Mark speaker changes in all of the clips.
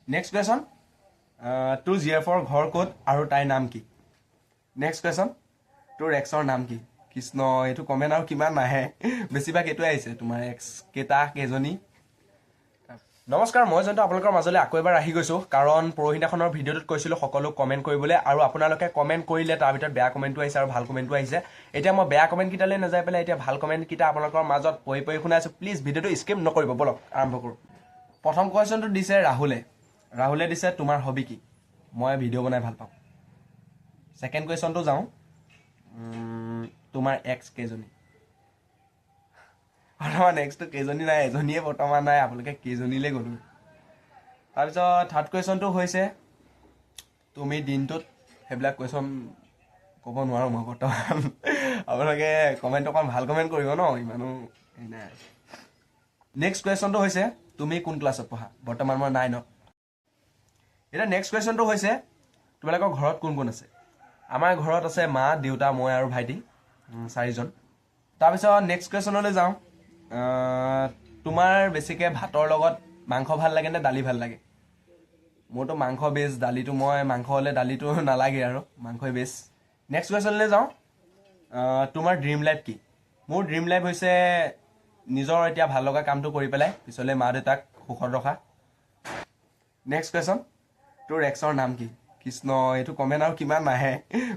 Speaker 1: Next question, তোৰ জিএফৰ ঘৰ ক'ত আৰু তাইৰ নাম কি? নেক্সট কুৱেশ্যন, তোৰ এক্সৰ নাম কি? কৃষ্ণ, এইটো কমেণ্ট আৰু কিমান নাহে, বেছিভাগ এইটোৱে আহিছে, তোমাৰ এক্স কেইটা, কেইজনী? নমস্কাৰ, মই জয়ন্ত আপোনালোকৰ মাজলৈ আকৌ এবাৰ আহি গৈছোঁ, কাৰণ পৰহিদিনাখনৰ ভিডিঅ'টোত কৈছিলোঁ সকলো কমেণ্ট কৰিবলৈ, আৰু আপোনালোকে কমেণ্ট কৰিলে, তাৰ ভিতৰত বেয়া কমেণ্টটো আহিছে আৰু ভাল কমেণ্টটো আহিছে। এতিয়া মই বেয়া কমেণ্টকেইটালৈ নাযাই পেলাই এতিয়া ভাল কমেণ্টকেইটা আপোনালোকৰ মাজত পঢ়ি শুনাইছোঁ। প্লিজ ভিডিঅ'টো স্কিপ নকৰিব, বলক আৰম্ভ কৰোঁ। প্ৰথম কুৱেশ্যনটো দিছে ৰাহুলে দিছে তোমাৰ হবি কি? মই ভিডিঅ' বনাই ভাল পাওঁ। ছেকেণ্ড কুৱেশ্যনটো যাওঁ, তোমাৰ এক্স কেইজনী? বৰ্তমান এক্সটো কেইজনী নাই, এজনীয়ে বৰ্তমান নাই, আপোনালোকে কেইজনীলৈ গ'লোঁ। তাৰপিছত থাৰ্ড কুৱেশ্যনটো হৈছে তুমি দিনটোত, সেইবিলাক কুৱেশ্যন ক'ব নোৱাৰোঁ মই বৰ্তমান, আপোনালোকে কমেণ্ট অকণ ভাল কমেণ্ট কৰিব ন, ইমানো হেৰি নাই। নেক্সট কুৱেশ্যনটো হৈছে তুমি কোন ক্লাছত পঢ়া? বৰ্তমান মই 9ত। এতিয়া নেক্সট কুৱেশ্যনটো হৈছে তোমালোকৰ ঘৰত কোন কোন আছে? আমাৰ ঘৰত আছে মা, দেউতা, মই আৰু ভাইটি, 4জন। তাৰপিছত নেক্সট কুৱেশ্যনলৈ যাওঁ, তোমাৰ বেছিকৈ ভাতৰ লগত মাংস ভাল লাগে নে দালি ভাল লাগে? মোৰতো মাংস বেছ, দালিটো মই মাংস হ'লে দালিটো নালাগে আৰু মাংসই বেছ। নেক্সট কুৱেশ্যনলৈ যাওঁ, তোমাৰ ড্ৰিম লাইফ কি? মোৰ ড্ৰিম লাইফ হৈছে নিজৰ এতিয়া ভাল লগা কামটো কৰি পেলাই পিছলৈ মা দেউতাক সুখত ৰখা। নেক্সট কুৱেশ্যন, তোৰ এক্সৰ নাম কি? কৃষ্ণ, এইটো কমেণ্ট আৰু কিমান নাহে,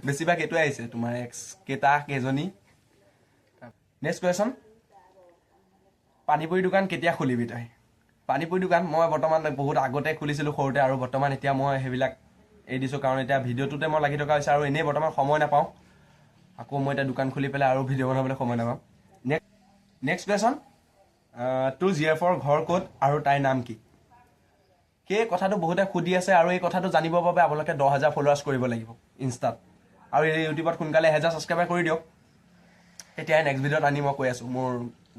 Speaker 1: বেছিভাগ এইটোৱে আহিছে, তোমাৰ এক্স কেইটা, কেইজনী? নেক্সট কুৱেশ্যন, পানীপুৰি দোকান কেতিয়া খুলিবি তই? পানীপুৰি দোকান মই বৰ্তমান বহুত আগতে খুলিছিলোঁ সৰুতে, আৰু বৰ্তমান এতিয়া মই সেইবিলাক এৰি দিছোঁ, কাৰণ এতিয়া ভিডিঅ'টোতে মই লাগি থকা হৈছে আৰু এনেই বৰ্তমান সময় নাপাওঁ। আকৌ মই এতিয়া দোকান খুলি পেলাই আৰু ভিডিঅ' বনাবলৈ সময় নাপাওঁ। নেক্সট কুৱেশ্যন, তোৰ জিএফৰ ঘৰ ক'ত আৰু তাইৰ নাম কি? সেই কথাটো বহুতে সুধি আছে, আৰু এই কথাটো জানিবৰ বাবে আপোনালোকে 10,000 ফলোৱাৰ্ছ কৰিব লাগিব ইনষ্টাত, আৰু এই ইউটিউবত সোনকালে 1000 ছাবস্ক্ৰাইবাৰ কৰি দিয়ক। তেতিয়াই নেক্সট ভিডিঅ'ত আনি মই কৈ আছোঁ মোৰ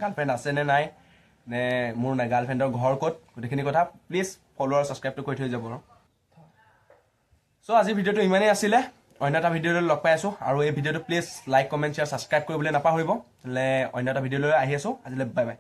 Speaker 1: গাৰ্লফ্ৰেণ্ড আছে নে নাই, নে মোৰ গাৰ্লফ্ৰেণ্ডৰ ঘৰ ক'ত, গোটেইখিনি কথা প্লিজ ফ'ল' আৰু ছাবস্ক্ৰাইবটো কৰি থৈ যাব আৰু। চ' আজিৰ ভিডিঅ'টো ইমানেই আছিলে, অন্য এটা ভিডিঅ'লৈ লগ পাই আছোঁ, আৰু এই ভিডিঅ'টো please like, comment, share, subscribe কৰিবলৈ নাপাহৰিব। অন্য এটা ভিডিঅ'লৈ আহি আছোঁ, আজিলৈ বাই বাই।